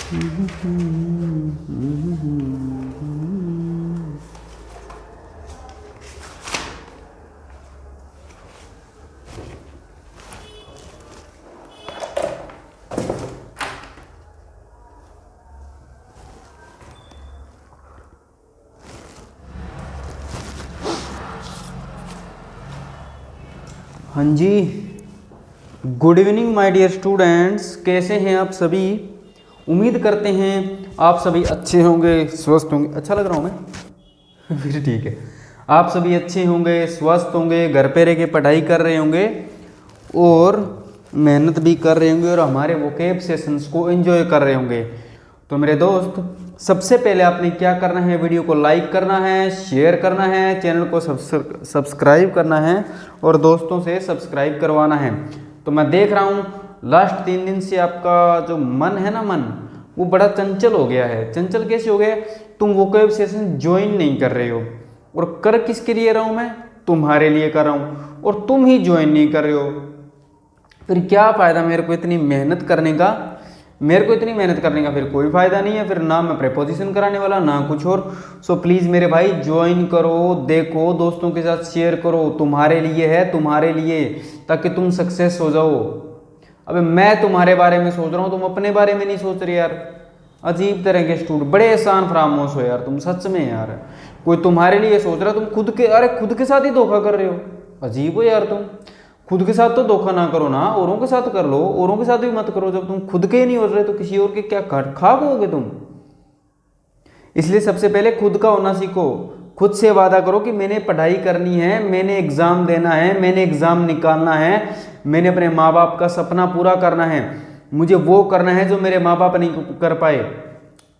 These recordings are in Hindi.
हाँ जी, good evening my dear students. कैसे हैं आप सभी? उम्मीद करते हैं आप सभी अच्छे होंगे, स्वस्थ होंगे। अच्छा लग रहा हूँ मैं? फिर ठीक है। आप सभी अच्छे होंगे, स्वस्थ होंगे, घर पे रह के पढ़ाई कर रहे होंगे और मेहनत भी कर रहे होंगे और हमारे वोकेब सेशंस को एंजॉय कर रहे होंगे। तो मेरे दोस्त, सबसे पहले आपने क्या करना है, वीडियो को लाइक करना है, शेयर करना है, चैनल को सब्सक्राइब करना है और दोस्तों से सब्सक्राइब करवाना है। तो मैं देख रहा हूँ लास्ट 3 दिन से आपका जो मन है ना, मन वो बड़ा चंचल हो गया है। चंचल कैसे हो गया? तुम वोकेब सेशन ज्वाइन नहीं कर रहे हो। और कर किसके लिए रहा हूँ मैं? तुम्हारे लिए कर रहा हूँ और तुम ही ज्वाइन नहीं कर रहे हो। फिर क्या फ़ायदा मेरे को इतनी मेहनत करने का? फिर कोई फ़ायदा नहीं है। फिर ना मैं प्रेपोजिशन कराने वाला, ना कुछ और। सो प्लीज़ मेरे भाई ज्वाइन करो, देखो, दोस्तों के साथ शेयर करो। तुम्हारे लिए है, तुम्हारे लिए, ताकि तुम सक्सेस हो जाओ। अबे मैं तुम्हारे बारे में सोच रहा हूँ, तुम अपने बारे में नहीं सोच रहे यार। अजीब तरह के स्टूडेंट, बड़े एहसान फरामोश हो यार तुम, सच में यार। कोई तुम्हारे लिए सोच रहा, तुम खुद के साथ ही धोखा कर रहे हो। अजीब हो यार तुम। खुद के साथ तो धोखा ना करो ना, औरों के साथ कर लो। औरों के साथ भी मत करो। जब तुम खुद के ही नहीं हो रहे तो किसी और के क्या खा खोगे तुम? इसलिए सबसे पहले खुद का होना सीखो। खुद से वादा करो कि मैंने पढ़ाई करनी है, मैंने एग्जाम देना है, मैंने एग्जाम निकालना है, मैंने अपने माँ बाप का सपना पूरा करना है, मुझे वो करना है जो मेरे माँ बाप नहीं कर पाए।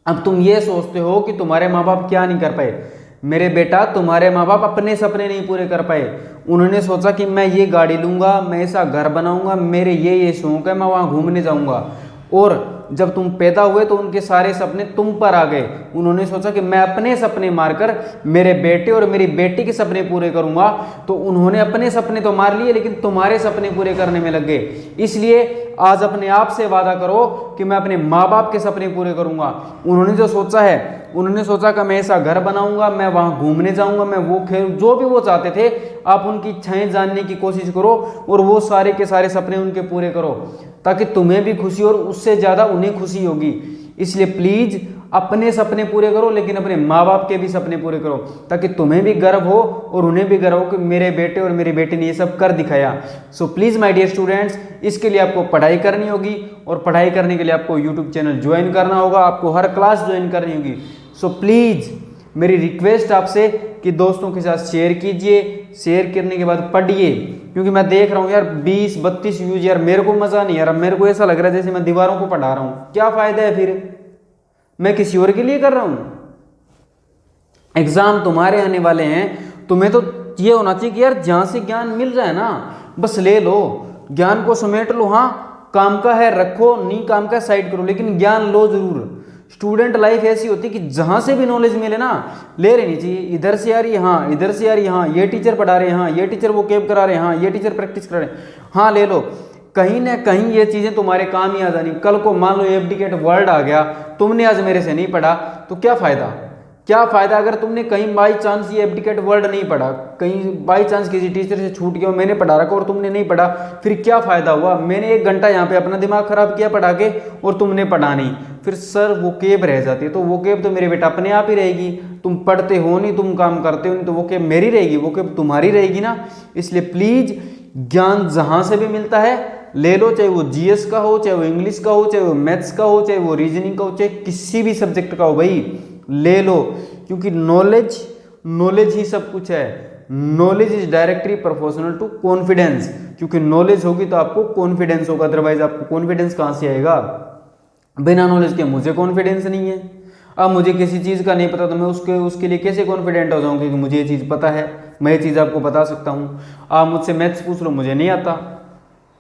अब तुम ये सोचते हो कि तुम्हारे माँ बाप क्या नहीं कर पाए। मेरे बेटा, तुम्हारे माँ बाप अपने सपने नहीं पूरे कर पाए। उन्होंने सोचा कि मैं ये गाड़ी लूंगा, मैं ऐसा घर बनाऊंगा, मेरे ये शौक है, मैं वहाँ घूमने जाऊंगा। और जब तुम पैदा हुए तो उनके सारे सपने तुम पर आ गए। उन्होंने सोचा कि मैं अपने सपने मारकर मेरे बेटे और मेरी बेटी के सपने पूरे करूंगा। तो उन्होंने अपने सपने तो मार लिए, लेकिन तुम्हारे सपने पूरे करने में लग गए। इसलिए आज अपने आप से वादा करो कि मैं अपने माँ बाप के सपने पूरे करूंगा। उन्होंने जो सोचा है, उन्होंने सोचा कि मैं ऐसा घर बनाऊंगा, मैं वहाँ घूमने जाऊंगा, मैं वो खेल, जो भी वो चाहते थे। आप उनकी इच्छाएं जानने की कोशिश करो और वो सारे के सारे सपने उनके पूरे करो, ताकि तुम्हें भी खुशी और उससे ज़्यादा उन्हें खुशी होगी। इसलिए प्लीज़ अपने सपने पूरे करो, लेकिन अपने माँ बाप के भी सपने पूरे करो, ताकि तुम्हें भी गर्व हो और उन्हें भी गर्व हो कि मेरे बेटे और मेरी बेटी ने ये सब कर दिखाया। So please my dear students, इसके लिए आपको पढ़ाई करनी होगी और पढ़ाई करने के लिए आपको यूट्यूब चैनल ज्वाइन करना होगा, आपको हर क्लास ज्वाइन करनी होगी। सो प्लीज़ मेरी रिक्वेस्ट आपसे कि दोस्तों के साथ शेयर कीजिए, शेयर करने के बाद पढ़िए, क्योंकि मैं देख रहा हूँ यार 20-32 व्यूज, यार मेरे को मज़ा नहीं आ रहा। मेरे को ऐसा लग रहा है जैसे मैं दीवारों को पढ़ा रहा हूँ। क्या फ़ायदा है फिर? मैं किसी और के लिए कर रहा हूँ। एग्जाम तुम्हारे आने वाले हैं, तुम्हें तो ये होना चाहिए कि यार जहाँ से ज्ञान मिल रहा है ना, बस ले लो, ज्ञान को समेट लो। हाँ, काम का है रखो, नहीं काम का साइड करो, लेकिन ज्ञान लो जरूर। स्टूडेंट लाइफ ऐसी होती है कि जहाँ से भी नॉलेज मिले ना, ले लेनी चाहिए। इधर से यार यहाँ, इधर से यार यहाँ, ये टीचर पढ़ा रहे हैं, हाँ ये टीचर वो केब करा रहे हैं, हाँ ये टीचर प्रैक्टिस करा रहे हैं, हाँ ले लो। कहीं ना कहीं ये चीज़ें तुम्हारे काम ही आ जानी। कल को मान लो एब्डिकेट वर्ड आ गया, तुमने आज मेरे से नहीं पढ़ा, तो क्या फ़ायदा? क्या फ़ायदा अगर तुमने कहीं बाई चांस ये एब्डिकेट वर्ड नहीं पढ़ा, कहीं बाई चांस किसी टीचर से छूट गया, मैंने पढ़ा रखा और तुमने नहीं पढ़ा, फिर क्या फ़ायदा हुआ? मैंने 1 घंटा यहाँ पे अपना दिमाग ख़राब किया पढ़ा के और तुमने पढ़ा नहीं। फिर सर वोकेब रह जाती है। तो वोकेब तो मेरे बेटा अपने आप ही रहेगी। तुम पढ़ते हो नहीं, तुम काम करते हो नहीं, तो वोकेब मेरी रहेगी, वोकेब तुम्हारी रहेगी ना। इसलिए प्लीज़ ज्ञान जहाँ से भी मिलता है ले लो, चाहे वो जीएस का हो, चाहे वो इंग्लिश का हो, चाहे वो मैथ्स का हो, चाहे वो रीजनिंग का हो, चाहे किसी भी सब्जेक्ट का हो, भाई ले लो। क्योंकि नॉलेज ही सब कुछ है। Knowledge is directly proportional to confidence. क्योंकि नॉलेज होगी तो आपको कॉन्फिडेंस होगा, अदरवाइज आपको कॉन्फिडेंस कहाँ से आएगा? बिना नॉलेज के मुझे कॉन्फिडेंस नहीं है। अब मुझे किसी चीज़ का नहीं पता तो मैं उसके लिए कैसे कॉन्फिडेंट हो जाऊँ कि मुझे ये चीज़ पता है, मैं ये चीज़ आपको बता सकता हूँ। आप मुझसे मैथ्स पूछ लो, मुझे नहीं आता।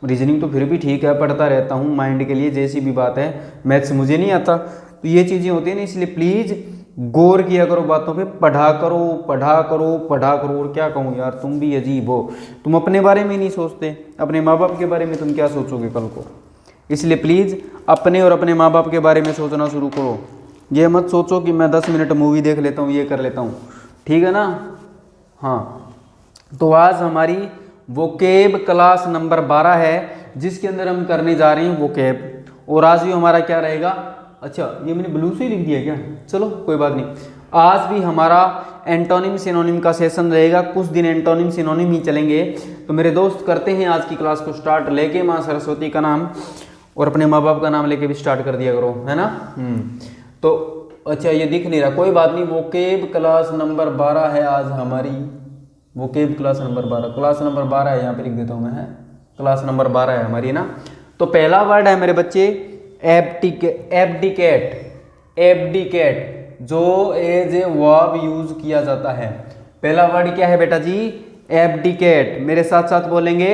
रीजनिंग तो फिर भी ठीक है, पढ़ता रहता हूँ माइंड के लिए, जैसी भी बात है। मैथ्स मुझे नहीं आता। तो ये चीज़ें होती हैं ना, इसलिए प्लीज़ गौर किया करो बातों पे, पढ़ा करो पढ़ा करो पढ़ा करो। और क्या कहूँ यार, तुम भी अजीब हो। तुम अपने बारे में नहीं सोचते, अपने माँ बाप के बारे में तुम क्या सोचोगे कल को? इसलिए प्लीज़ अपने और अपने माँ बाप के बारे में सोचना शुरू करो। ये मत सोचो कि मैं 10 मिनट मूवी देख लेता हूँ, ये कर लेता हूँ, ठीक है ना। हाँ, तो आज हमारी वोकेब क्लास नंबर 12 है, जिसके अंदर हम करने जा रहे हैं वोकेब। और आज भी हमारा क्या रहेगा, अच्छा ये मैंने ब्लू से ही लिख दिया क्या, चलो कोई बात नहीं। आज भी हमारा एंटोनिम सिनोनिम का सेशन रहेगा, कुछ दिन एंटोनिम सिनोनिम ही चलेंगे। तो मेरे दोस्त करते हैं आज की क्लास को स्टार्ट, लेके माँ सरस्वती का नाम और अपने माँ बाप का नाम लेके भी स्टार्ट कर दिया करो, है ना। तो अच्छा ये दिख नहीं रहा, कोई बात नहीं। वोकेब क्लास नंबर 12 है आज हमारी, vocab class number 12, class number 12 है, यहाँ पे लिख देता हूँ मैं, है क्लास नंबर 12 है हमारी ना। तो पहला वर्ड है मेरे बच्चे एब्डिकेट। एब्डिकेट जो एज ए वर्ब यूज किया जाता है। पहला वर्ड क्या है बेटा जी, एब्डिकेट। मेरे साथ साथ बोलेंगे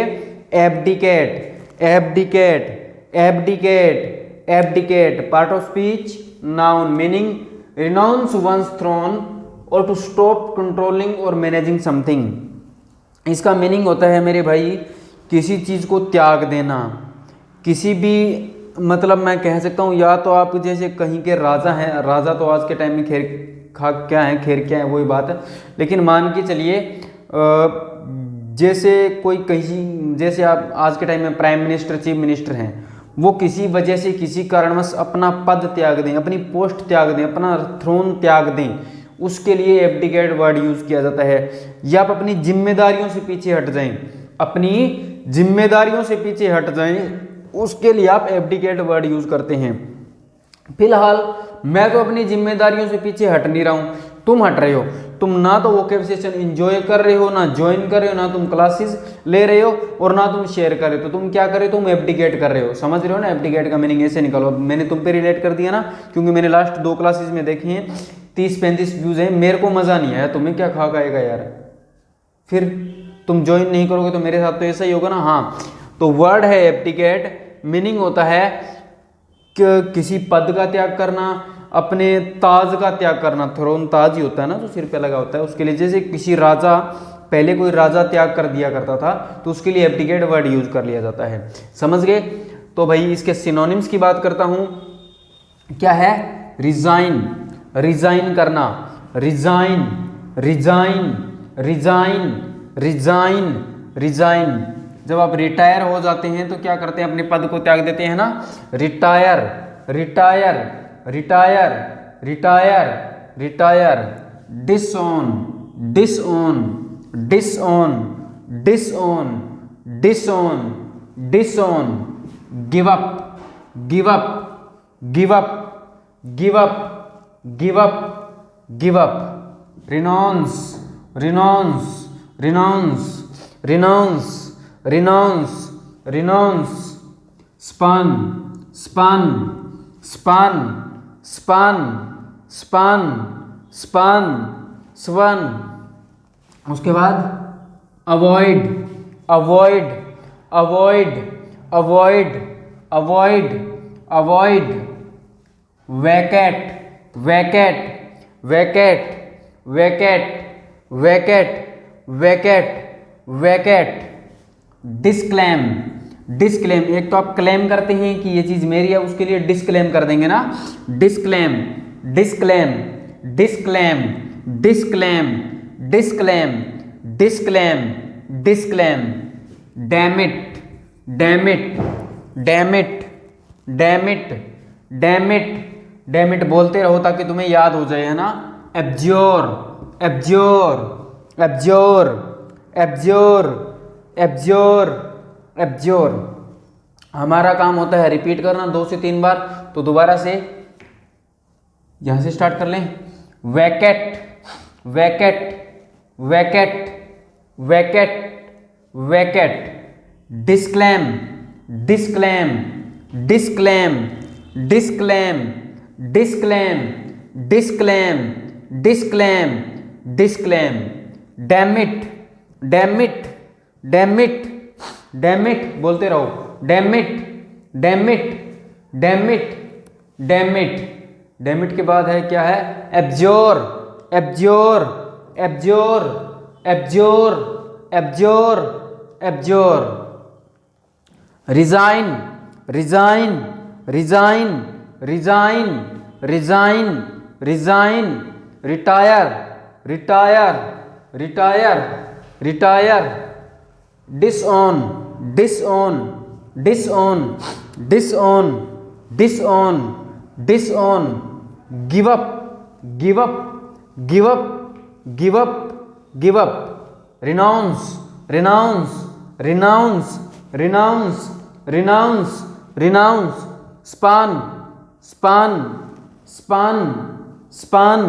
abdicate, abdicate, abdicate, abdicate. Part of speech, noun, meaning renounce one's throne और टू स्टॉप कंट्रोलिंग और मैनेजिंग समथिंग। इसका मीनिंग होता है मेरे भाई किसी चीज़ को त्याग देना, किसी भी, मतलब मैं कह सकता हूँ या तो आप जैसे कहीं के राजा हैं, राजा तो आज के टाइम में खैर खा क्या है, खैर क्या है वही बात है, लेकिन मान के चलिए जैसे कोई कहीं, जैसे आप आज के टाइम में प्राइम मिनिस्टर, चीफ मिनिस्टर हैं, वो किसी वजह से किसी कारणवश अपना पद त्याग दें, अपनी पोस्ट त्याग दें, अपना थ्रोन त्याग दें, उसके लिए एब्डिकेट वर्ड यूज़ किया जाता है। या आप अपनी जिम्मेदारियों से पीछे हट जाएं, अपनी जिम्मेदारियों से पीछे हट जाएं, उसके लिए आप एब्डिकेट वर्ड यूज़ करते हैं। फिलहाल मैं तो अपनी जिम्मेदारियों से पीछे हट नहीं रहा हूँ, तुम हट रहे हो। तुम ना तो वोकेब सेशन एंजॉय कर रहे हो, ना ज्वाइन कर रहे हो, ना तुम क्लासेस ले रहे हो और ना तुम शेयर कर रहे हो। तो तुम क्या कर रहे हो, तुम एब्डिकेट कर रहे हो। समझ रहे हो ना, एब्डिकेट का मीनिंग ऐसे निकालो। मैंने तुम पे रिलेट कर दिया ना, क्योंकि मैंने लास्ट 2 क्लासेस में देखे हैं 30-35 व्यूज़ हैं, मेरे को मज़ा नहीं आया, तुम्हें क्या खा खाएगा यार। फिर तुम ज्वाइन नहीं करोगे तो मेरे साथ तो ऐसा ही होगा ना। हाँ, तो वर्ड है एब्डिकेट, मीनिंग होता है कि किसी पद का त्याग करना, अपने ताज का त्याग करना। थ्रोन ताज ही होता है ना जो सिर पे लगा होता है, उसके लिए। जैसे किसी राजा, पहले कोई राजा त्याग कर दिया करता था, तो उसके लिए एब्डिकेट वर्ड यूज कर लिया जाता है। समझ गए। तो भाई इसके सिनोनिम्स की बात करता हूं, क्या है, रिजाइन, रिजाइन करना, resign, resign, resign, resign, resign. जब आप रिटायर हो जाते हैं तो क्या करते हैं, अपने पद को त्याग देते हैं ना, retire, retire, retire, retire, retire. Disown, disown, disown, disown, disown, disown. Give up, give up, give up, give up, give up, give up. Renounce, renounce, renounce, renounce, renounce, renounce. Spurn, spurn, spurn, spurn, spurn, spurn, spurn. उसके बाद avoid, avoid, avoid, avoid, avoid, avoid. Vacate, vacate, vacate, vacate, vacate, vacate, vacate. Disclaim, disclaim. एक तो आप क्लेम करते हैं कि ये चीज़ मेरी है, उसके लिए डिस्क्लेम कर देंगे ना, disclaim, disclaim, disclaim, disclaim, disclaim, disclaim, disclaim. Demit, demit, demit, demit, demit, demit. बोलते रहो ताकि तुम्हें याद हो जाए, है ना। Abjure, abjure, abjure, abjure, abjure, abjure. हमारा काम होता है रिपीट करना 2 से 3 बार। तो दोबारा से यहां से स्टार्ट कर लें। Vacate, vacate, vacate, vacate, vacate. Disclaim, disclaim, disclaim, disclaim, disclaim, disclaim, disclaim, disclaim. Demit, demit, demit, demit. बोलते रहो, demit, demit, demit, demit. Demit के बाद है क्या है, abjure, abjure, abjure, abjure, abjure, abjure. Resign, resign, resign, resign, resign, resign, retire, retire, retire, retire, disown, disown, disown, disown, disown, disown, give up, give up, give up, give up, give up, renounce, renounce, renounce, renounce, renounce, renounce, span, span, span, span,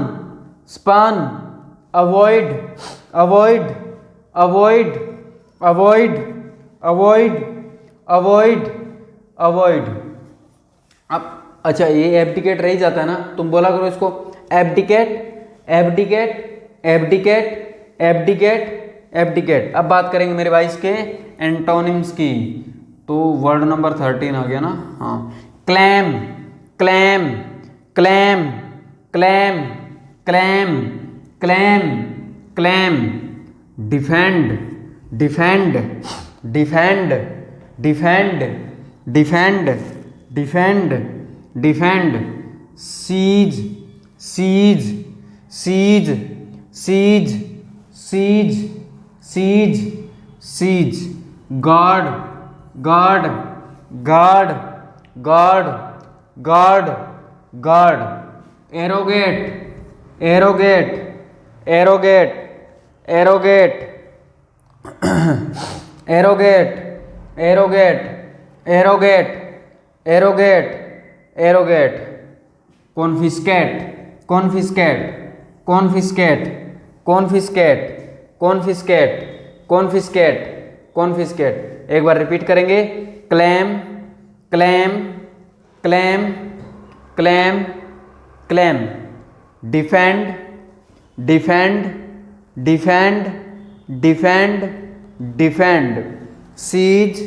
span, avoid, avoid, avoid, avoid, avoid, avoid, avoid। अब अच्छा ये एब्डिकेट रह ही जाता है ना, तुम बोला करो इसको abdicate, abdicate, abdicate, abdicate, abdicate. अब बात करेंगे मेरे भाई इसके एंटोनिम्स की, तो वर्ड नंबर 13 आ गया ना। हाँ, claim, claim, claim, claim, claim, claim, claim, defend, defend, defend, defend, defend, defend, defend, seize, seize, seize, seize, seize, seize, seize, guard, guard, guard, guard, guard, guard, arrogate, arrogate, arrogate, arrogate, arrogate, arrogate, arrogate, arrogate, arrogate, confiscate, confiscate, confiscate, confiscate, confiscate, confiscate, confiscate. एक बार रिपीट करेंगे, claim, claim, claim, claim, claim, defend, defend, defend, defend, defend, seize,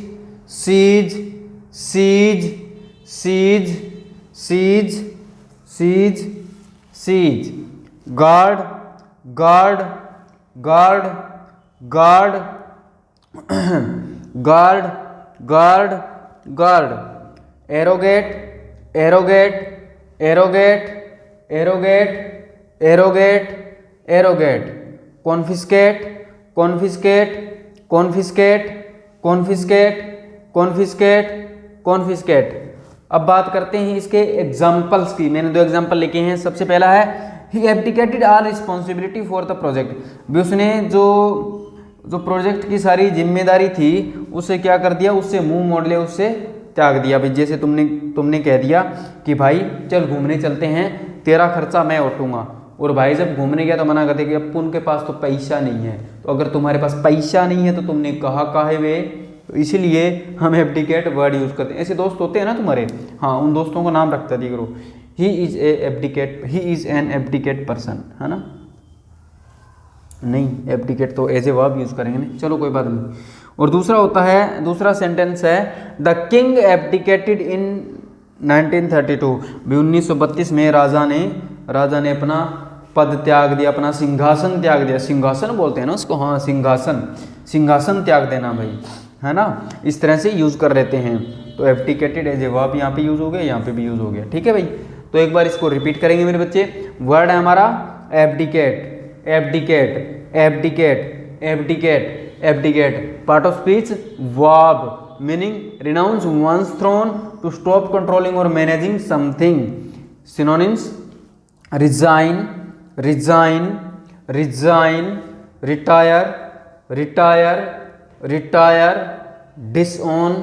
seize, seize, seize, seize, seize, seize, guard, guard, guard, guard, guard, guard, guard, arrogate, arrogate, arrogate, arrogate, arrogate, arrogate, confiscate, confiscate, confiscate, confiscate, confiscate, confiscate. अब बात करते हैं इसके एग्जाम्पल्स की। मैंने 2 एग्जाम्पल लिखे हैं। सबसे पहला है ही abdicated all responsibility for the project, भी उसने जो प्रोजेक्ट की सारी जिम्मेदारी थी उसे क्या कर दिया, उससे मुंह मोड़ लिया, उससे त्याग दिया। भाई जैसे तुमने कह दिया कि भाई चल घूमने चलते हैं, तेरा खर्चा मैं उठूंगा, और भाई जब घूमने गया तो मना कर दिया कि अब उनके पास तो पैसा नहीं है। तो अगर तुम्हारे पास पैसा नहीं है तो तुमने कहा काहे वे, तो इसीलिए हम एब्डिकेट वर्ड यूज़ करते हैं। ऐसे दोस्त होते हैं ना तुम्हारे, हाँ, उन दोस्तों का नाम रखता दिया करो, he is a abdicate, he is an abdicate person, है ना। नहीं, एब्डिकेट तो एज ए वर्ब यूज़ करेंगे ना, चलो कोई बात नहीं। और दूसरा होता है, दूसरा सेंटेंस है द किंग एब्डिकेटेड इन 1932, भी 1932 में राजा ने अपना पद त्याग दिया, अपना सिंहासन त्याग दिया। सिंहासन बोलते हैं ना उसको, हाँ सिंहासन, सिंहासन त्याग देना भाई, है ना। इस तरह से यूज़ कर लेते हैं। तो एब्डिकेटेड एज ए वर्ब यहाँ पे यूज़ हो गया, यहाँ पे भी यूज़ हो गया, ठीक है भाई। तो एक बार इसको रिपीट करेंगे मेरे बच्चे। वर्ड है हमारा abdicate, abdicate, abdicate, abdicate, abdicate, part of speech verb, meaning renounce one's throne to stop controlling और managing something. Synonyms resign, resign, resign, retire, retire, retire, disown,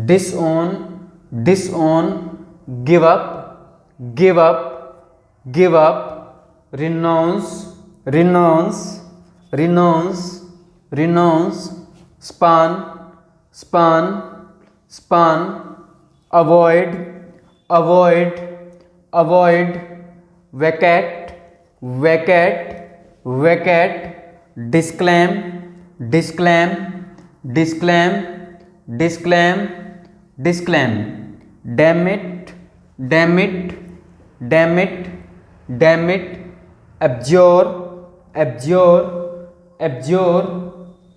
disown, disown, give up, give up, give up, renounce, renounce, renounce, renounce, spurn, spurn, spurn, avoid, avoid, avoid, vacate, vacate, vacate, disclaim, disclaim, disclaim, disclaim, disclaim, demit, demit, demit, demit, abjure, abjure, abjure,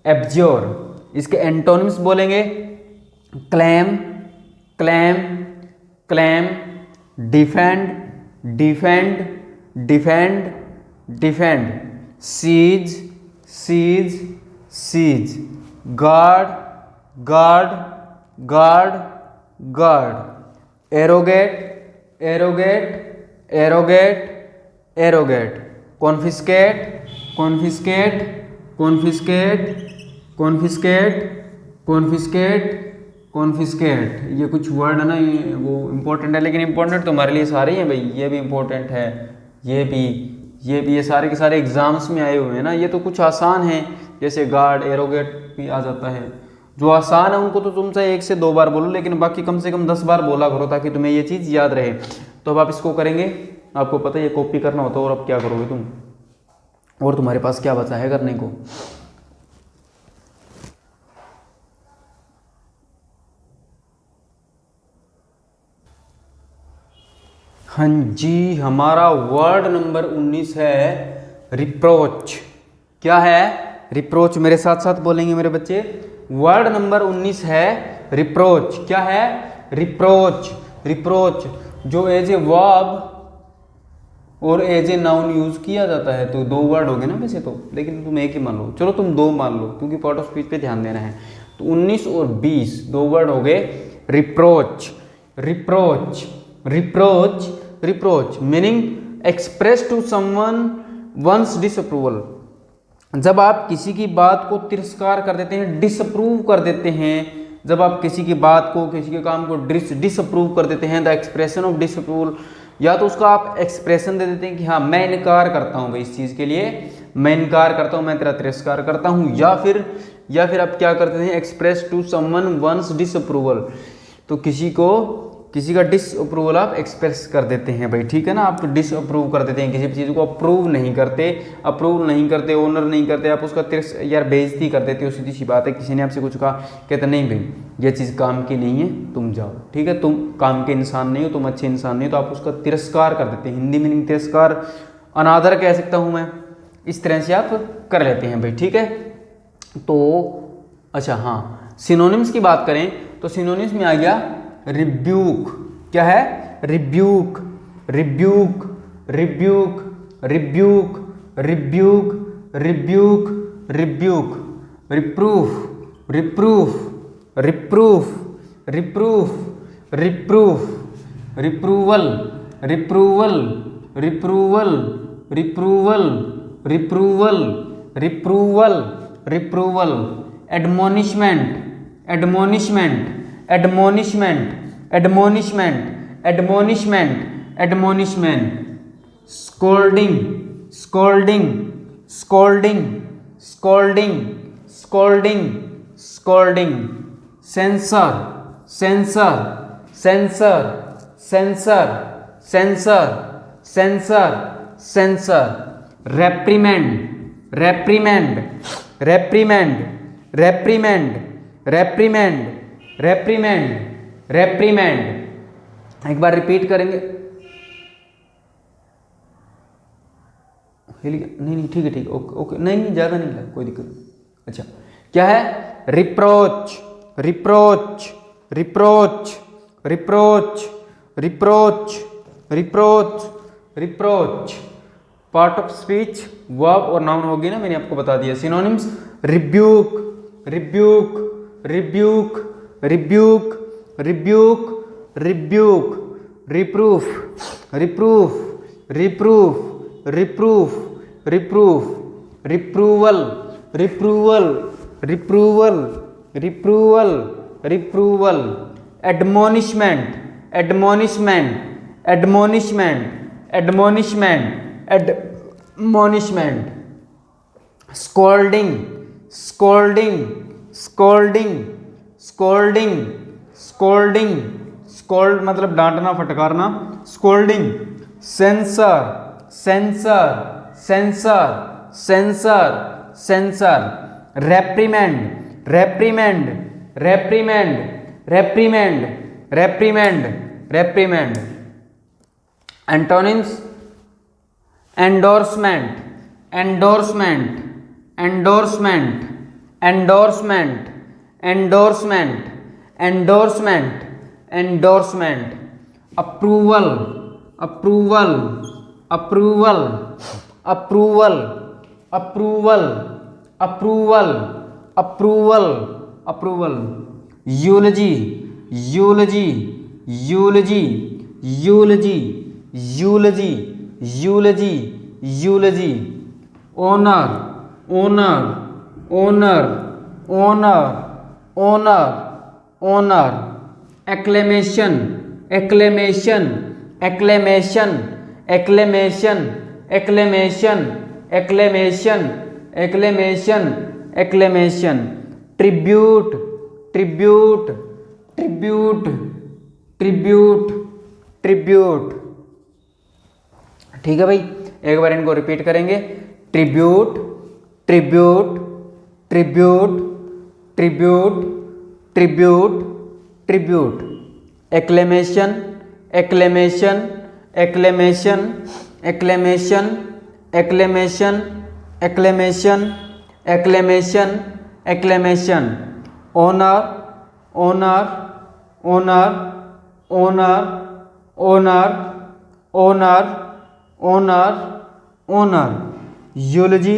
abjure. इसके एंटोनिम्स बोलेंगे claim, claim, claim, defend, defend, defend, defend, seize, seize, seize, guard, guard, guard, guard, arrogate, arrogate, arrogate, arrogate, confiscate, confiscate, confiscate, confiscate, confiscate, confiscate. ये कुछ वर्ड है ना, ये वो इम्पोर्टेंट है, लेकिन इम्पोर्टेंट तुम्हारे लिए सारे ही हैं भाई। ये भी इम्पोर्टेंट है, ये भी, ये भी, ये सारे के सारे एग्जाम्स में आए हुए हैं ना। ये तो कुछ आसान हैं, जैसे गार्ड, एरोगेट भी आ जाता है। जो आसान है उनको तो तुमसे 1 से 2 बार बोलो, लेकिन बाकी कम से कम 10 बार बोला करो, ताकि तुम्हें ये चीज़ याद रहे। तो अब आप इसको करेंगे, आपको पता है ये कॉपी करना होता है। और अब क्या करोगे तुम, और तुम्हारे पास क्या बचा है करने को? हाँ जी, हमारा वर्ड नंबर 19 है रिप्रोच। क्या है? रिप्रोच। मेरे साथ साथ बोलेंगे मेरे बच्चे। वर्ड नंबर 19 है रिप्रोच। क्या है? रिप्रोच। रिप्रोच जो एज ए वर्ब और एज ए नाउन यूज किया जाता है। तो 2 वर्ड हो गए ना वैसे तो, लेकिन तुम एक ही मान लो। चलो तुम 2 मान लो, क्योंकि पार्ट ऑफ स्पीच पे ध्यान देना है। तो 19 और 20 2 वर्ड हो गए reproach. Reproach, reproach, reproach meaning express to someone one's disapproval. जब आप किसी की बात को तिरस्कार कर देते हैं, डिसअप्रूव कर देते हैं, जब आप किसी की बात को, किसी के काम को डिसअप्रूव कर देते हैं, द एक्सप्रेशन ऑफ डिसअप्रूवल, या तो उसका आप एक्सप्रेशन दे देते हैं कि हाँ मैं इनकार करता हूँ भाई इस चीज़ के लिए, मैं इनकार करता हूँ, मैं तेरा तिरस्कार करता हूँ। या फिर आप क्या करते हैं, express to someone one's disapproval. तो किसी का डिसअप्रूवल आप एक्सप्रेस कर देते हैं भाई, ठीक है ना। आप डिसअप्रूव कर देते हैं, किसी चीज़ को अप्रूव नहीं करते, ऑनर नहीं करते, आप उसका यार बेइज्जती कर देते हो। सीधी सी बात है, किसी ने आपसे कुछ कहा, कहते नहीं भाई ये चीज़ काम की नहीं है, तुम जाओ, ठीक है, तुम काम के इंसान नहीं हो, तुम अच्छे इंसान नहीं हो, तो आप उसका तिरस्कार कर देते हैं। हिंदी मीनिंग तिरस्कार, अनादर कह सकता हूँ मैं, इस तरह से आप कर लेते हैं भाई, ठीक है। तो अच्छा हाँ, सिनोनिम्स की बात करें तो सिनोनिम्स में आ गया रिब्यूक। क्या है? Rebuke, rebuke, rebuke, rebuke, rebuke, rebuke, rebuke, reproof, reproof, reproof, reproof, reproof, reproval, reproval, reproval, reproval, reproval, reproval, reproval, admonishment, admonishment, admonishment, admonishment, admonishment, admonishment, scolding, scolding, scolding, scolding, scolding, scolding, censure, censure, censure, censure, censure, censure, censure, reprimand, reprimand, reprimand, reprimand, reprimand, reprimand, reprimand. एक बार रिपीट करेंगे। नहीं ठीक है, ठीक है, ओके ओके, नहीं ज़्यादा नहीं है, कोई दिक्कत नहीं। अच्छा, क्या है? Reproach, reproach, reproach, reproach, reproach, reproach, reproach. Part of speech verb और नाउन होगी ना, मैंने आपको बता दिया। Synonyms rebuke, rebuke, rebuke, rebuke, rebuke, rebuke, reproof, reproof, reproof, reproof, reproof, reproval, reproval, reproval, reproval, reproval, admonishment, admonishment, admonishment, admonishment, admonishment, scolding, scolding, scolding, scolding, scolding, scold मतलब डांटना फटकारना, scolding, censure, censure, censure, censure, censure, reprimand, reprimand, reprimand, reprimand, reprimand, reprimand. Antonyms endorsement, endorsement, endorsement, endorsement, endorsement, endorsement, endorsement, approval, approval, approval, approval, approval, approval, approval, approval, eulogy, eulogy, eulogy, eulogy, eulogy, eulogy, eulogy, honour, honour, honour, honour, honour, honour, acclamation, acclamation, acclamation, acclamation, acclamation, acclamation, acclamation, acclamation, tribute, tribute, tribute, tribute, tribute. ठीक है भाई, एक बार इनको रिपीट करेंगे। Tribute, tribute, tribute, tribute, tribute, tribute, acclamation, acclamation, acclamation, acclamation, acclamation, acclamation, acclamation, acclamation, honour, honour, honour, honour, honour, honour, honour, honour, eulogy.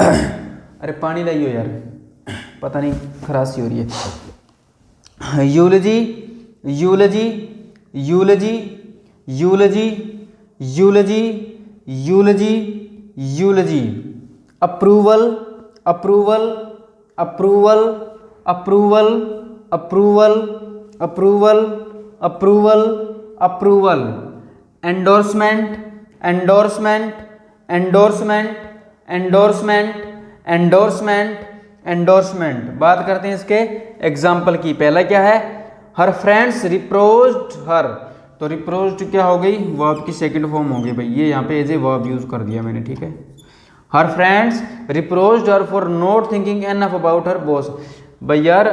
अरे पानी लाइयो यार, पता नहीं खरासी हो रही है। Eulogy, eulogy, eulogy, eulogy, eulogy, eulogy, eulogy, approval, approval, approval, approval, approval, approval, approval, approval, endorsement, endorsement, endorsement, endorsement, endorsement, endorsement. बात करते हैं इसके एग्जाम्पल की। पहला क्या है, हर फ्रेंड्स रिप्रोच्ड हर, तो रिप्रोच्ड क्या हो गई, वर्ब की सेकंड फॉर्म हो गई भाई, ये यहाँ पे एज ए वर्ब यूज कर दिया मैंने, ठीक है। Her friends reproached her for not thinking enough about her boss. भाई यार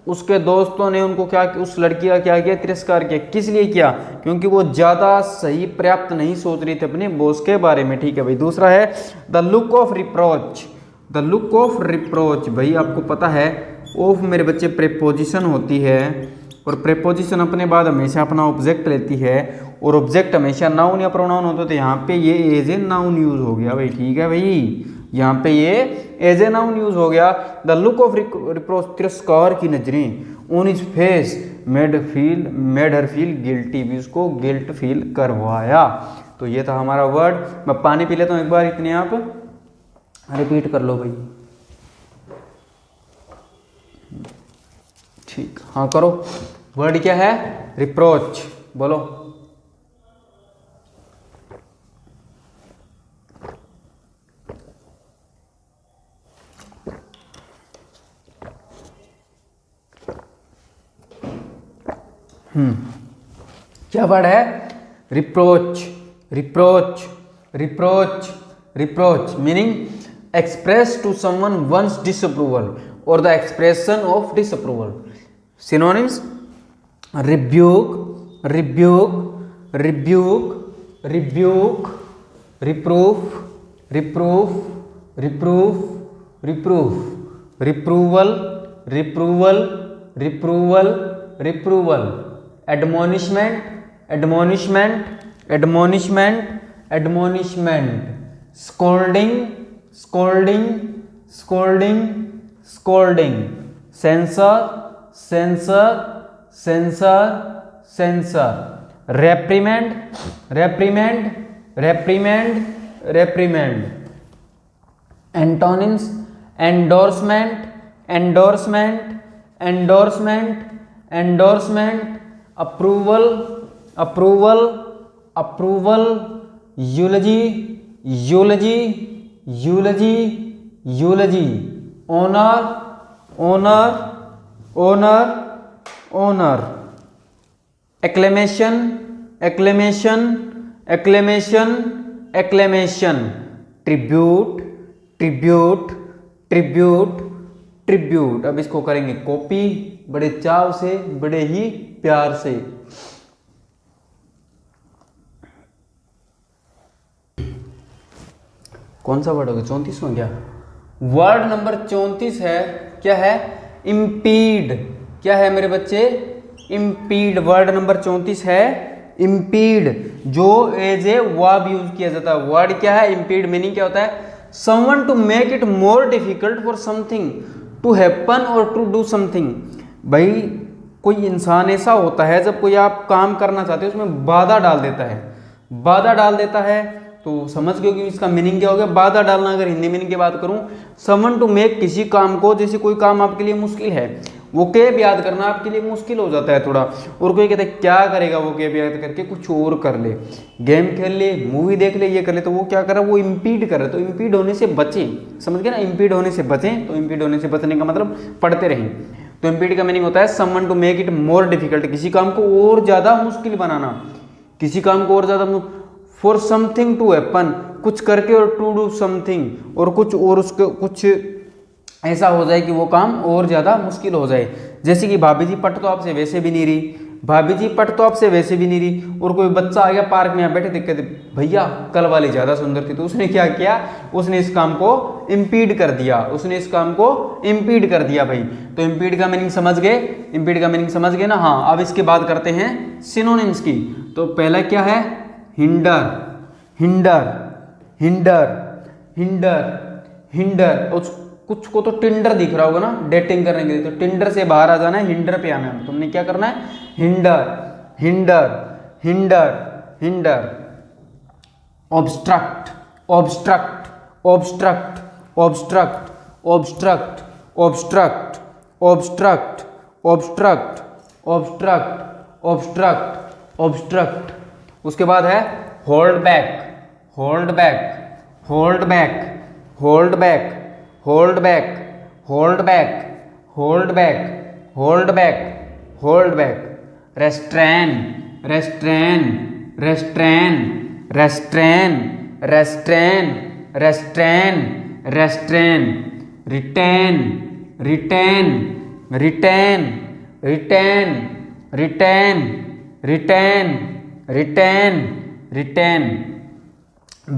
उसके दोस्तों ने उनको क्या, उस लड़की का क्या किया, तिरस्कार किया। किस लिए किया, क्योंकि वो ज़्यादा सही पर्याप्त नहीं सोच रही थी अपने बॉस के बारे में, ठीक है भाई। दूसरा है the look of reproach, the look of reproach. भाई आपको पता है ऑफ मेरे बच्चे प्रेपोजिशन होती है, और प्रेपोजिशन अपने बाद हमेशा अपना ऑब्जेक्ट लेती है, और ऑब्जेक्ट हमेशा नाउन या प्रोनाउन होता है। तो यहाँ पे ये एज ए नाउन यूज हो गया भाई, ठीक है भाई, यहाँ पे ये एज ए नाउन यूज हो गया। द लुक ऑफ रिप्रोच, तिरस्कार की नजरें, on his face made her feel guilty, भी उसको गिल्ट फील करवाया। तो ये था हमारा वर्ड। मैं पानी पी लेता हूँ एक बार, इतने आप रिपीट कर लो भाई। ठीक, हाँ करो। वर्ड क्या है, रिप्रोच, बोलो। क्या वर्ड है, reproach, reproach, reproach, reproach meaning express to someone one's disapproval और the expression of disapproval. Synonyms, rebuke, rebuke, rebuke, rebuke, reproof, reproof, reproof, reproof, reproval, reproval, reproval, reproval, admonishment, admonishment, admonishment, admonishment, scolding, scolding, scolding, scolding, censure, censure, censure, censure, reprimand, reprimand, reprimand, reprimand, antonyms, endorsement, endorsement, endorsement, endorsement, approval, approval, approval, eulogy, eulogy, eulogy, eulogy, honour, honour, honour, honour, acclamation, acclamation, acclamation, acclamation, tribute, tribute, tribute, tribute. अब इसको करेंगे कॉपी बड़े चाव से, बड़े ही प्यार से। कौन सा वर्ड होगा, 34वां क्या? वर्ड नंबर 34 है, क्या है, इम्पीड। क्या है मेरे बच्चे, इम्पीड, वर्ड नंबर 34 है इम्पीड, जो एज ए वर्ब यूज किया जाता है। वर्ड क्या है? इम्पीड। मीनिंग क्या होता है? Someone to make it more difficult for something to happen और टू डू समथिंग। भाई कोई इंसान ऐसा होता है जब कोई आप काम करना चाहते हो उसमें बाधा डाल देता है, बाधा डाल देता है, तो समझ गए कि इसका मीनिंग क्या हो गया? बाधा डालना। अगर हिंदी मीनिंग की बात करूं, समवन टू मेक, किसी काम को, जैसे कोई काम आपके लिए मुश्किल है, वो केब याद करना आपके लिए मुश्किल हो जाता है थोड़ा, और कोई कहता है क्या करेगा वो केब याद करके, कुछ और कर ले, गेम खेल ले, मूवी देख ले, ये कर ले, तो वो क्या कर रहा है? वो इम्पीड कर रहा है। तो इम्पीड होने से बचें, समझ गए ना? इम्पीड होने से बचें। तो इम्पीड होने से बचने का मतलब पढ़ते रहें। तो इम्पीड का मीनिंग होता है someone to make it more difficult, किसी काम को और ज़्यादा मुश्किल बनाना, किसी काम को और ज़्यादा, फॉर समथिंग टू हैपन, कुछ करके, और टू डू समथिंग, और कुछ और उसके कुछ ऐसा हो जाए कि वो काम और ज़्यादा मुश्किल हो जाए। जैसे कि भाभी जी पट तो आपसे वैसे भी नहीं रही, भाभी जी पट तो आपसे वैसे भी नहीं रही, और कोई बच्चा आ गया पार्क में, यहाँ बैठे दिक्कत, भैया कल वाली ज़्यादा सुंदर थी, तो उसने क्या किया? उसने इस काम को इम्पीड कर दिया, उसने इस काम को इम्पीड कर दिया भाई। तो इम्पीड का मीनिंग समझ गए? इम्पीड का मीनिंग समझ गए ना? हाँ, अब इसके बाद करते हैं सिनोनिम्स की। तो पहला क्या है? Hinder, hinder, hinder, hinder, hinder. कुछ को तो टिंडर दिख रहा होगा ना डेटिंग करने के लिए, तो टिंडर से बाहर आ जाना है, हिंडर पे आना है। तुमने क्या करना है? Hinder, hinder, hinder, hinder. Obstruct, obstruct, obstruct, obstruct, obstruct, obstruct, obstruct, obstruct, obstruct, obstruct, obstruct. उसके बाद है hold back, hold back, hold back, hold back, hold back, hold back, hold back, hold back, hold back. Restrain, restrain, restrain, restrain, restrain, restrain, restrain. Retain, retain, retain, retain, retain, retain, retain, retain.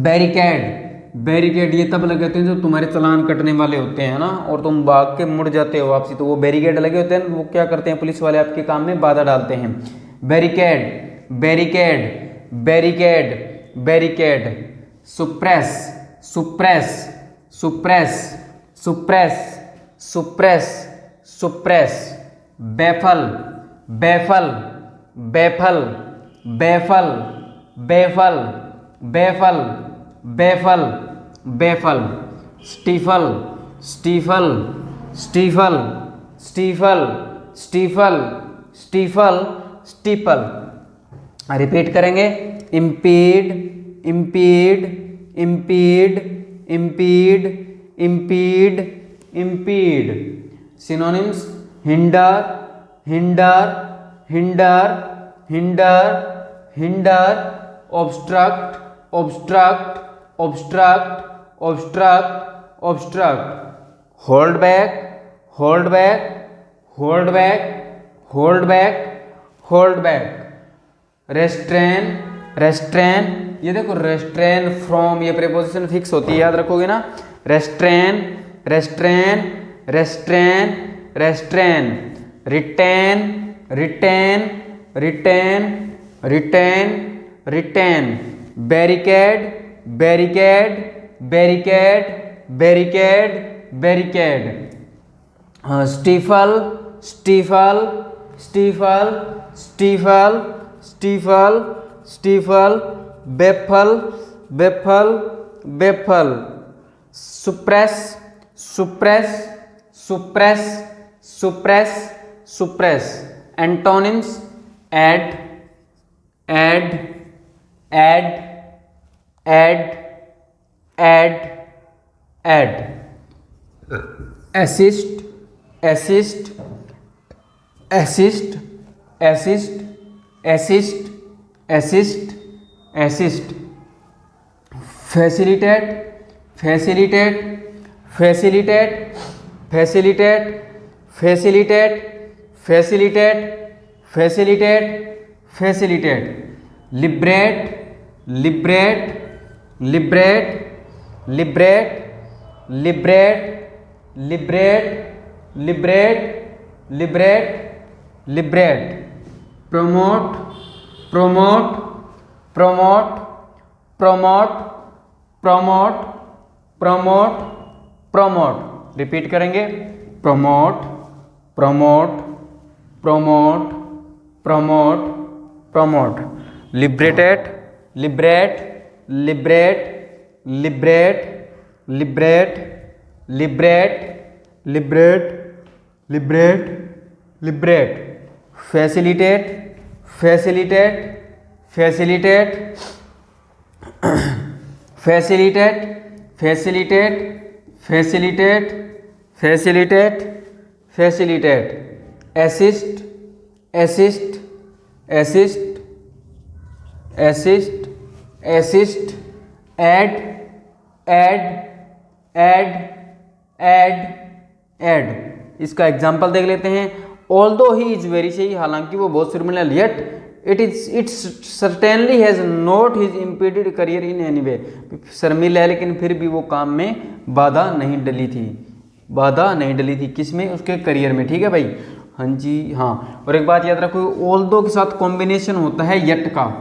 Barricade, barricade ये तब लगे होते हैं जब तुम्हारे चालान कटने वाले होते हैं ना, और तुम भाग के मुड़ जाते हो वापसी, तो वो बैरिकेड लगे होते हैं। वो क्या करते हैं? पुलिस वाले आपके काम में बाधा डालते हैं। Barricade, barricade, barricade, barricade. Suppress, suppress, suppress, suppress, suppress, suppress. Baffle, baffle, baffle, baffle, baffle, baffle, baffle, baffle. Stifle, stifle, stifle, stifle, stifle, stifle, stifle. Repeat करेंगे। Impede, impede, impede, impede, impede, impede. Synonyms: hinder, hinder, hinder, hinder, hinder. Obstruct, obstruct, obstruct, obstruct, obstruct. Hold back, hold back, hold back, hold back, hold back. Restrain, restrain. ये देखो restrain from, ये preposition फिक्स होती है, याद रखोगे ना? restrain, restrain, restrain, restrain. retain, retain, retain, retain, retain. Barricade, barricade, barricade, barricade, barricade. Stifle, stifle, stifle, stifle, stifle, stifle. Baffle, baffle, baffle. Suppress, suppress, suppress, suppress, suppress. Antonyms: aid, aid, aid, aid, aid, aid. Assist, assist, assist, assist, assist, assist, assist. Facilitate, facilitate, facilitate, facilitate, facilitate, facilitate, facilitate, facilitate. Liberate, liberate, liberate, liberate, liberate, liberate, liberate, liberate, liberate. promote, promote, promote, promote, promote, promote, promote. Repeat करेंगे, promote, promote, promote, promote, promote. Liberate, liberate, liberate, liberate, liberate, liberate, liberate, liberate, liberate. Facilitate, facilitate, facilitate, facilitate, facilitate, facilitate, facilitate, facilitate. Assist, assist, assist, assist, assist. Add, add, add, add, add. इसका एग्जाम्पल देख लेते हैं. ऑल्दो ही इज वेरी सही, हालांकि वो बहुत similar, yet it's certainly has not his impeded career in any way. Sharmil है लेकिन फिर भी वो काम में बाधा नहीं डली थी, बाधा नहीं डली थी किसमें, उसके करियर में. ठीक है भाई, हाँ जी हाँ. और एक बात याद रखो, ऑल्दो के साथ कॉम्बिनेशन होता है यट का.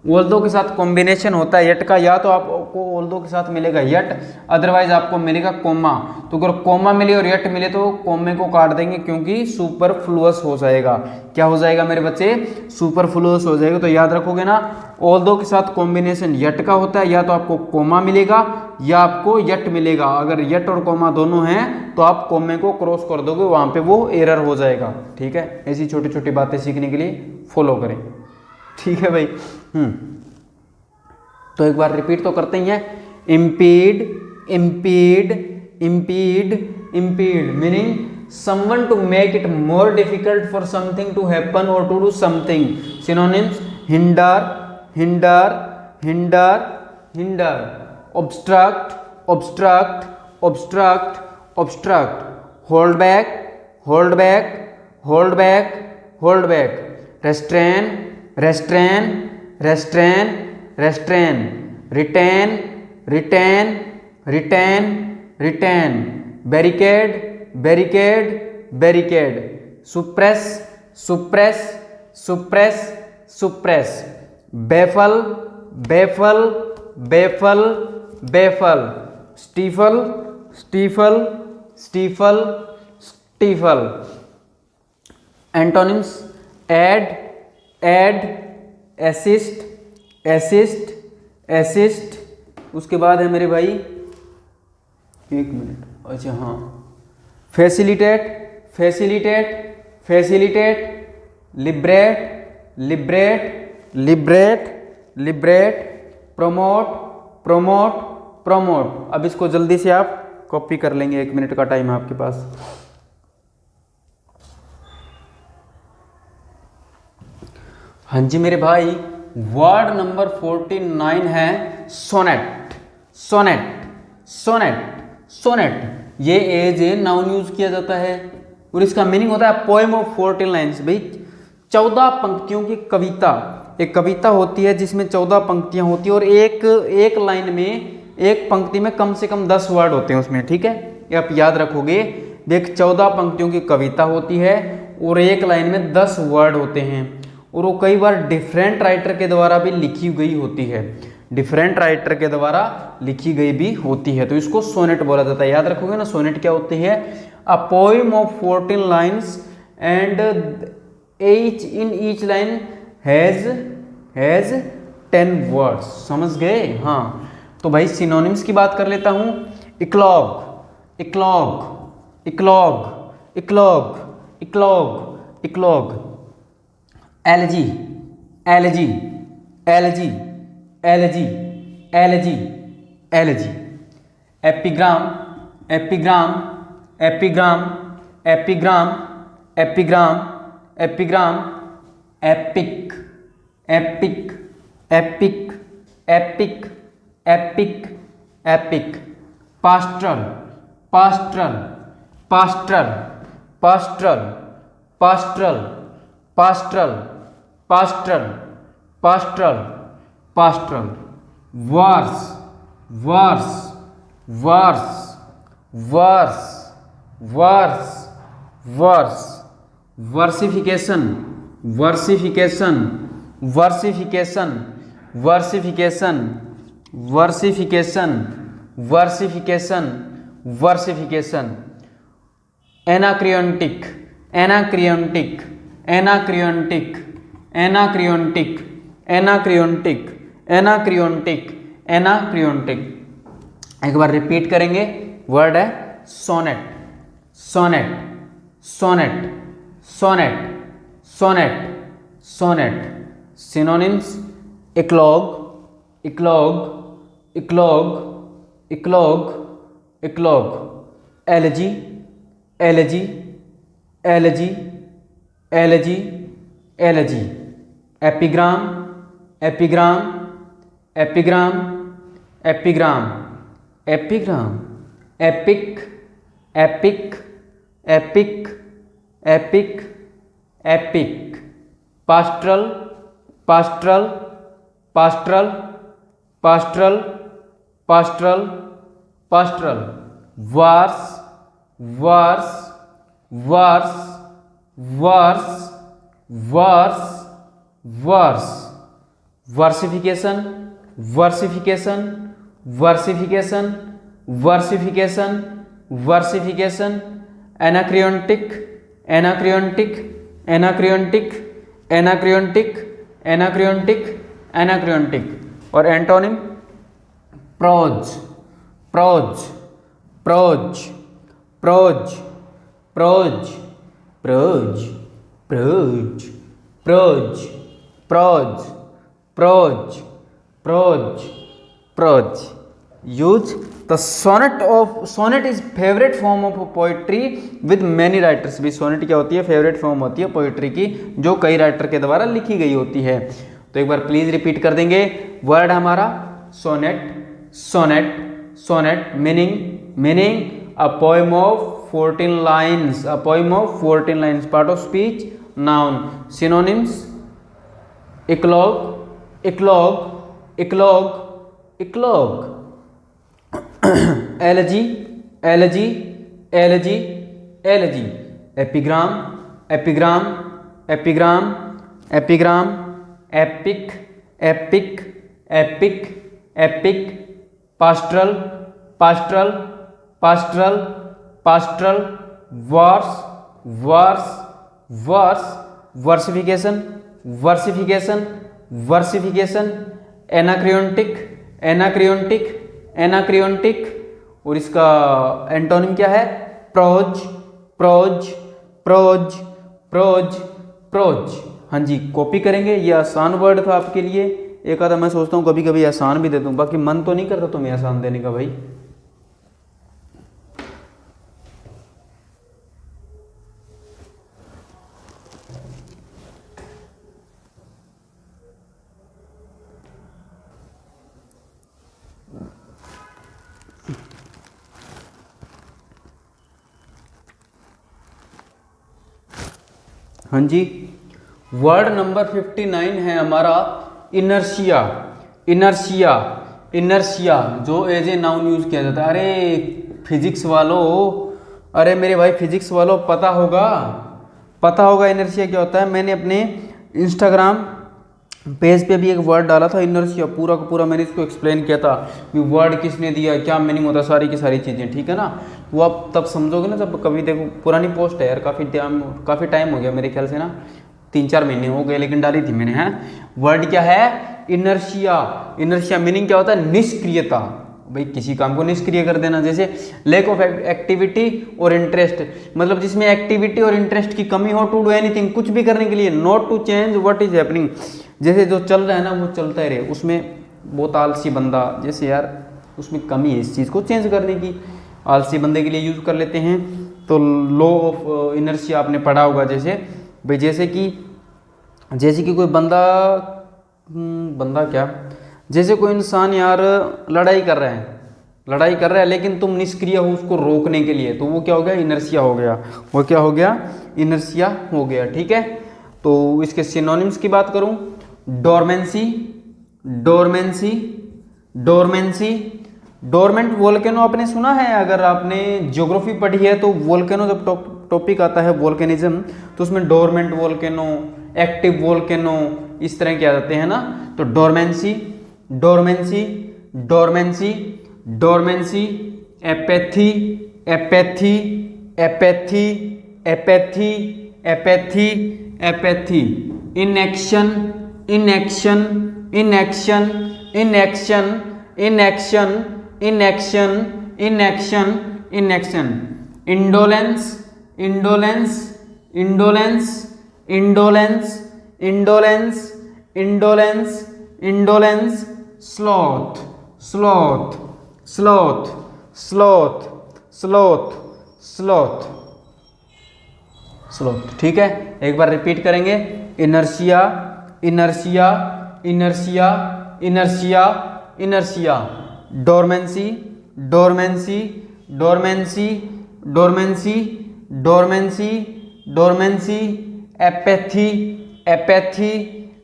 ऑल्दो के साथ कॉम्बिनेशन होता है यट का, या तो आपको ऑल्दो के साथ मिलेगा यट, अदरवाइज आपको मिलेगा कोमा. तो अगर कोमा मिले और यट मिले तो कोमे को काट देंगे क्योंकि सुपरफ्लुअस हो जाएगा. क्या हो जाएगा मेरे बच्चे, सुपरफ्लुअस हो जाएगा. तो याद रखोगे ना, ऑल्दो के साथ कॉम्बिनेशन यट का होता है, या तो आपको कोमा मिलेगा या आपको यट मिलेगा. अगर यट और कोमा दोनों हैं तो आप कोमे को क्रॉस कर दोगे, वहाँ पे वो एरर हो जाएगा. ठीक है, ऐसी छोटी छोटी बातें सीखने के लिए फॉलो करें. ठीक है भाई. तो एक बार रिपीट तो करते ही हैं. impede, impede, impede, impede meaning someone to make it more difficult for something to happen or to do something. Synonyms: hinder, hinder, hinder, hinder. Obstruct, obstruct, obstruct, obstruct. Hold back, hold back, hold back, hold back. Restrain, restrain, restrain, restrain. Retain, retain, retain, retain. Barricade, barricade, barricade. Suppress, suppress, suppress, suppress. Baffle, baffle, baffle, baffle. Stifle, stifle, stifle, stifle. Antonyms: add, add, assist, assist, assist. उसके बाद है मेरे भाई, एक मिनट, अच्छा हाँ, facilitate, facilitate, facilitate, liberate, liberate, liberate, liberate, promote, promote, promote. अब इसको जल्दी से आप कॉपी कर लेंगे, 1 मिनट का टाइम है आपके पास. हाँ जी मेरे भाई, वर्ड नंबर 49 है सोनेट. Sonnet, sonnet, sonnet. ये एज ए नाउन यूज किया जाता है और इसका मीनिंग होता है पोएम ऑफ 14 लाइन्स. भाई 14 पंक्तियों की कविता. एक कविता होती है जिसमें 14 पंक्तियां होती है और एक लाइन में, एक पंक्ति में कम से कम 10 वर्ड होते हैं उसमें. ठीक है, ये आप याद रखोगे. देख, 14 पंक्तियों की कविता होती है और एक लाइन में 10 वर्ड होते हैं और वो कई बार डिफरेंट राइटर के द्वारा भी लिखी गई होती है. डिफरेंट राइटर के द्वारा लिखी गई भी होती है, तो इसको सोनेट बोला जाता है. याद रखोगे ना, सोनेट क्या होती है, अ poem of 14 lines and each line has 10 words. समझ गए? हाँ. तो भाई सिनोनिम्स की बात कर लेता हूँ. Eclogue, eclogue, eclogue, eclogue, eclogue, eclogue. Elegy, elegy, elegy, elegy, elegy, elegy. Epigram, epigram, epigram, epigram, epigram, epigram. Epic, epic, epic, epic, epic, epic. Pastoral, pastoral, pastoral, pastoral, pastoral, pastoral, pastoral, pastoral, pastoral. Verse, verse, verse, verse, verse, verse. Versification, versification, versification, versification, versification, versification, versification. Anacreontic, anacreontic, anacreontic, anacreontic, anacreontic, anacreontic, anacreontic. एक बार रिपीट करेंगे, वर्ड है sonnet, sonnet, sonnet, sonnet, sonnet, sonnet. Synonyms eclogue, eclogue, eclogue, eclogue, eclogue. Elegy, elegy, elegy, elegy, elegy. Epigram, epigram, epigram, epigram, epigram. Epic, epic, epic, epic, epic. Pastoral, pastoral, pastoral, pastoral, pastoral, pastoral. Verse, verse, verse, verse, verse, verse. Versification, versification, versification, versification, versification. Anacreontic, anacreontic, anacreontic, anacreontic, anacreontic, anacreontic. और antonym prose, prose, prose, prose, prose, prose, prose, prose, prose, prose, prose, prose. Use the sonnet of, sonnet is favourite form of poetry with many writers. भी सोनेट क्या होती है? फेवरेट फॉर्म होती है पोइट्री की, जो कई राइटर के द्वारा लिखी गई होती है। तो एक बार प्लीज रिपीट कर देंगे। वर्ड हमारा sonnet, sonnet, sonnet. Meaning, meaning a poem of 14 lines, a poem of 14 lines. Part of speech, noun. Synonyms eclogue, eclogue, eclogue, eclogue. Elegy, elegy, elegy, elegy. Epigram, epigram, epigram, epigram. Epic, epic, epic, epic. Pastoral, pastoral, pastoral, pastoral. Verse, verse, verse. Versification, versification, versification. Anacreontic, anacreontic, anacreontic. और इसका एंटोनिम क्या है? Prose, prose, prose, prose, prose. हाँ जी, कॉपी करेंगे। ये आसान वर्ड था आपके लिए। एक आधा मैं सोचता हूँ कभी कभी आसान भी दे दूँ, बाकी मन तो नहीं करता तुम्हें आसान देने का भाई। हाँ जी, वर्ड नंबर 59 है हमारा इनर्शिया, इनर्शिया, इनर्शिया, जो एज ए नाउन यूज किया जाता है। अरे फिजिक्स वालों, अरे मेरे भाई फिजिक्स वालों, पता होगा, पता होगा इनर्शिया क्या होता है। मैंने अपने इंस्टाग्राम पेज पे भी एक वर्ड डाला था इनर्शिया, पूरा का पूरा मैंने इसको एक्सप्लेन किया था कि वर्ड किसने दिया, क्या मीनिंग होता है, सारी की सारी चीज़ें, ठीक है ना। वो आप तब समझोगे ना जब कभी देखो। पुरानी पोस्ट है यार, काफ़ी टाइम हो गया मेरे ख्याल से ना, 3-4 महीने हो गए, लेकिन डाली थी मैंने। है वर्ड क्या है? इनर्शिया। इनर्शिया मीनिंग क्या होता है? निष्क्रियता। भाई किसी काम को निष्क्रिय कर देना, जैसे लैक ऑफ एक्टिविटी और इंटरेस्ट, मतलब जिसमें एक्टिविटी और इंटरेस्ट की कमी हो, टू डू एनीथिंग, कुछ भी करने के लिए, not to change what is happening, जैसे जो चल रहा है ना वो चलता ही रहे, उसमें बहुत आलसी बंदा, जैसे यार उसमें कमी है इस चीज़ को चेंज करने की, आलसी बंदे के लिए यूज कर लेते हैं। तो लॉ ऑफ इनर्शिया आपने पढ़ा होगा, जैसे भाई जैसे कि कोई बंदा क्या, जैसे कोई इंसान यार लड़ाई कर रहा है लेकिन तुम निष्क्रिय हो उसको रोकने के लिए, तो वो क्या हो गया? इनर्शिया हो गया। वो क्या हो गया? इनर्शिया हो गया, ठीक है। तो इसके सिनोनिम्स की बात करूं, dormancy, dormancy, dormancy. Dormant volcano आपने सुना है, अगर आपने ज्योग्राफी पढ़ी है तो वोल्केनो जब टॉपिक आता है वोल्केनिज्म, तो उसमें डोरमेंट वोल्केनो, एक्टिव वोल्केनो, इस तरह के आ जाते हैं ना। तो dormancy, dormancy, dormancy, dormancy, apathy, apathy, apathy, apathy, apathy, apathy, inaction, inaction, inaction, inaction, inaction, inaction, inaction, inaction, indolence, indolence, indolence, indolence, indolence, indolence, indolence, sloth, sloth, sloth, sloth, sloth, sloth, sloth. ठीक है, एक बार रिपीट करेंगे। Inertia, inertia, inertia, inertia, inertia, dormancy, dormancy, dormancy, dormancy, dormancy, dormancy, apathy, apathy,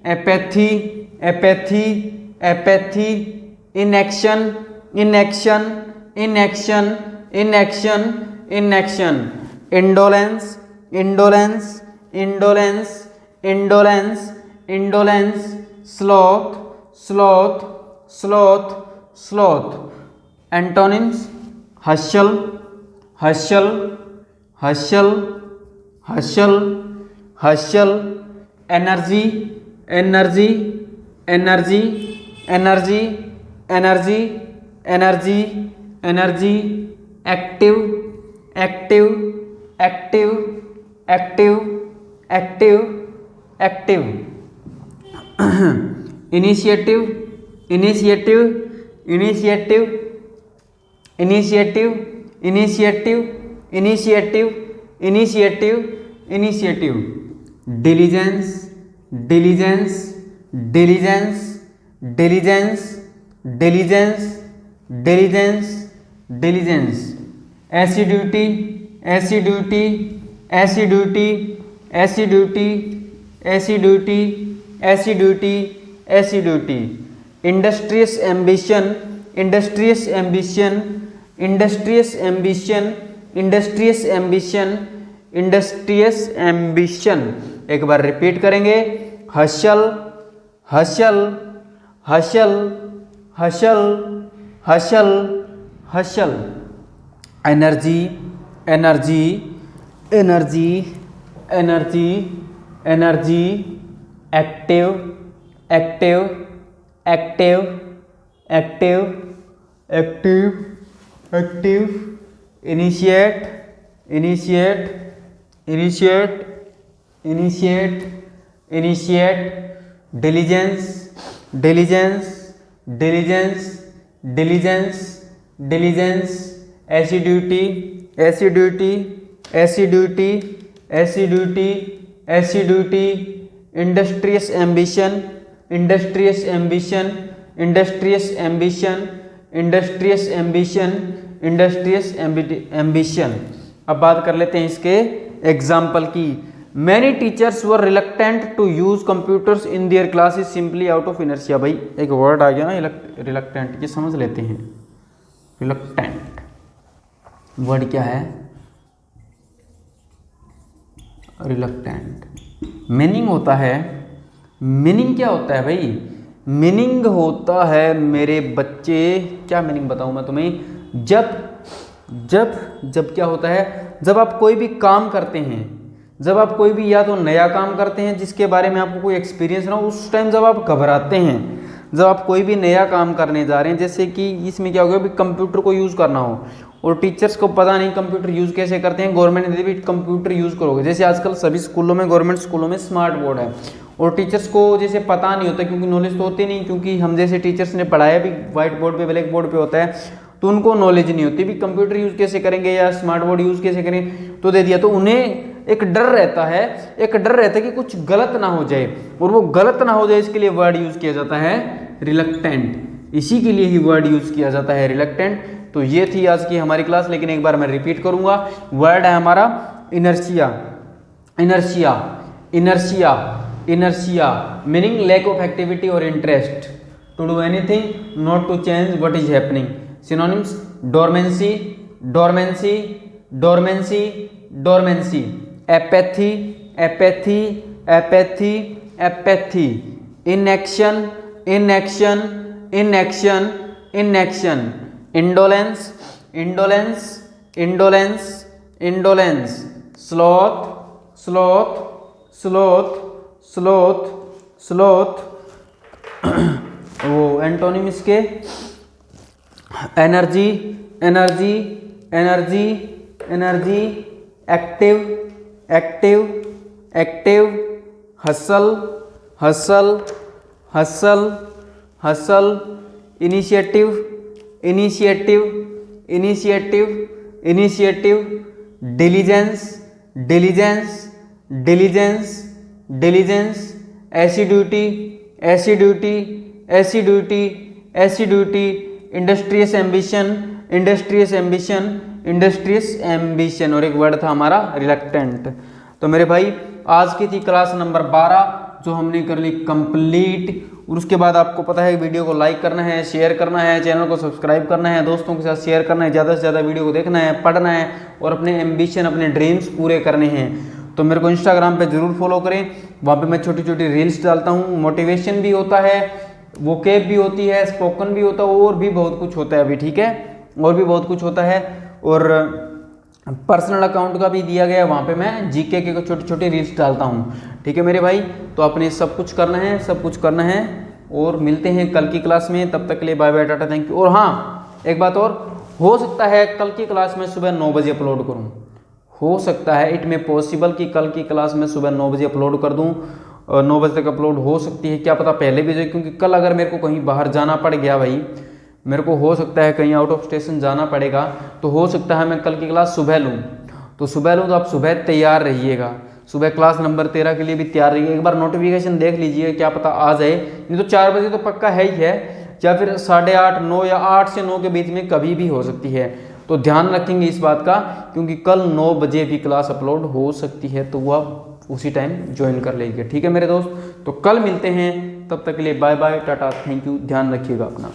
apathy, apathy, apathy, inaction, inaction, inaction, inaction, inaction, indolence, indolence, indolence, indolence, indolence, sloth, sloth, sloth, sloth. Antonyms, hustle, hustle, hustle, hustle, hustle, energy, energy, energy, energy, energy, energy, energy, active, active, active, active, active, active, initiative, initiative, initiative, initiative, initiative, initiative, initiative, initiative, diligence, diligence, diligence, diligence, diligence, diligence, diligence, assiduity, assiduity, assiduity, assiduity, assiduity, assiduity, assiduity, industrious ambition, industrious ambition, industrious ambition, industrious ambition, industrious ambition. एक बार रिपीट करेंगे। Hustle, hustle, hustle, hustle, hustle, hustle, energy, energy, energy, energy, energy, active, active, active, active, active, active, initiate, initiate, initiate, initiate, initiate, diligence, diligence, diligence, diligence, diligence, assiduity, assiduity, assiduity, assiduity, assiduity, industrious ambition, industrious ambition, industrious ambition, industrious ambition, industrious ambition. अब बात कर लेते हैं इसके एग्जाम्पल की। Many teachers were reluctant to use computers in their classes simply out of inertia. भाई एक वर्ड आ गया ना, रिलक्टेंट, ये समझ लेते हैं। रिलक्टेंट वर्ड क्या है? रिलक्टेंट मीनिंग होता है, मीनिंग क्या होता है भाई? मीनिंग होता है मेरे बच्चे, क्या मीनिंग बताऊं मैं तुम्हें? जब जब जब क्या होता है, जब आप कोई भी काम करते हैं, जब आप कोई भी या तो नया काम करते हैं जिसके बारे में आपको कोई एक्सपीरियंस ना हो, उस टाइम जब आप घबराते हैं, जब आप कोई भी नया काम करने जा रहे हैं, जैसे कि इसमें क्या होगा, कंप्यूटर को यूज़ करना हो और टीचर्स को पता नहीं कंप्यूटर यूज़ कैसे करते हैं, गवर्नमेंट ने भी कंप्यूटर यूज़ करोगे। जैसे आजकल सभी स्कूलों में, गवर्नमेंट स्कूलों में स्मार्ट बोर्ड है और टीचर्स को जैसे पता नहीं होता, क्योंकि नॉलेज तो होती नहीं, क्योंकि हम जैसे टीचर्स ने पढ़ाया भी व्हाइट बोर्ड पे, ब्लैक बोर्ड पे होता है, तो उनको नॉलेज नहीं होती भी कंप्यूटर यूज़ कैसे करेंगे या स्मार्ट बोर्ड यूज़ कैसे करें, तो दे दिया। तो उन्हें एक डर रहता है, एक डर रहता है कि कुछ गलत ना हो जाए, और वो गलत ना हो जाए इसके लिए वर्ड यूज़ किया जाता है रिलक्टेंट। इसी के लिए ही वर्ड यूज़ किया जाता है रिलक्टेंट। तो ये थी आज की हमारी क्लास, लेकिन एक बार मैं रिपीट करूंगा। वर्ड है हमारा inertia, inertia, inertia, inertia, meaning lack of activity और interest to do anything, not to change what is happening. Synonyms dormancy, dormancy, dormancy, dormancy, apathy, apathy, apathy apathy, inaction inaction inaction inaction, indolence indolence indolence indolence, sloth sloth sloth sloth sloth. वो एंटोनिम इसके energy energy energy energy, active active active, hustle hustle hustle hustle, initiative initiative initiative initiative, diligence diligence diligence diligence, assiduity assiduity assiduity assiduity, industrious ambition industrious ambition industrious ambition, और एक वर्ड था हमारा रिलक्टेंट। तो मेरे भाई आज की थी क्लास नंबर 12 जो हमने कर ली कंप्लीट। और उसके बाद आपको पता है वीडियो को लाइक करना है, शेयर करना है, चैनल को सब्सक्राइब करना है, दोस्तों के साथ शेयर करना है, ज़्यादा से ज़्यादा वीडियो को देखना है, पढ़ना है और अपने एम्बिशन अपने ड्रीम्स पूरे करने हैं। तो मेरे को इंस्टाग्राम पे ज़रूर फॉलो करें, वहाँ पे मैं छोटी छोटी रील्स डालता हूँ, मोटिवेशन भी होता है, वोकैब भी होती है, स्पोकन भी होता है, और भी बहुत कुछ होता है अभी, ठीक है, और भी बहुत कुछ होता है। और पर्सनल अकाउंट का भी दिया गया है, वहाँ पे मैं जीके के छोटी छोटी रील्स डालता हूँ, ठीक है मेरे भाई। तो अपने सब कुछ करना है, सब कुछ करना है, और मिलते हैं कल की क्लास में। तब तक के लिए bye bye, tata, thank you. और हाँ, एक बात और, हो सकता है कल की क्लास में सुबह 9 बजे अपलोड करूँ, हो सकता है, इट में पॉसिबल कि कल की क्लास में सुबह 9 बजे अपलोड कर दूँ, 9 बजे तक अपलोड हो सकती है, क्या पता पहले भी जाए, क्योंकि कल अगर मेरे को कहीं बाहर जाना पड़ गया भाई, मेरे को हो सकता है कहीं आउट ऑफ स्टेशन जाना पड़ेगा, तो हो सकता है मैं कल की क्लास सुबह लूँ। तो सुबह लूँ तो आप सुबह तैयार रहिएगा, सुबह क्लास नंबर 13 के लिए भी तैयार रहिए। एक बार नोटिफिकेशन देख लीजिए, क्या पता आ जाए, नहीं तो 4 बजे तो पक्का है ही है, या फिर 8:30 9 या 8 से 9 के बीच में कभी भी हो सकती है। तो ध्यान रखेंगे इस बात का, क्योंकि कल 9 बजे भी क्लास अपलोड हो सकती है, तो वो आप उसी टाइम ज्वाइन कर लीजिए, ठीक है मेरे दोस्त। तो कल मिलते हैं, तब तक के लिए bye bye, tata, thank you, ध्यान रखिएगा अपना।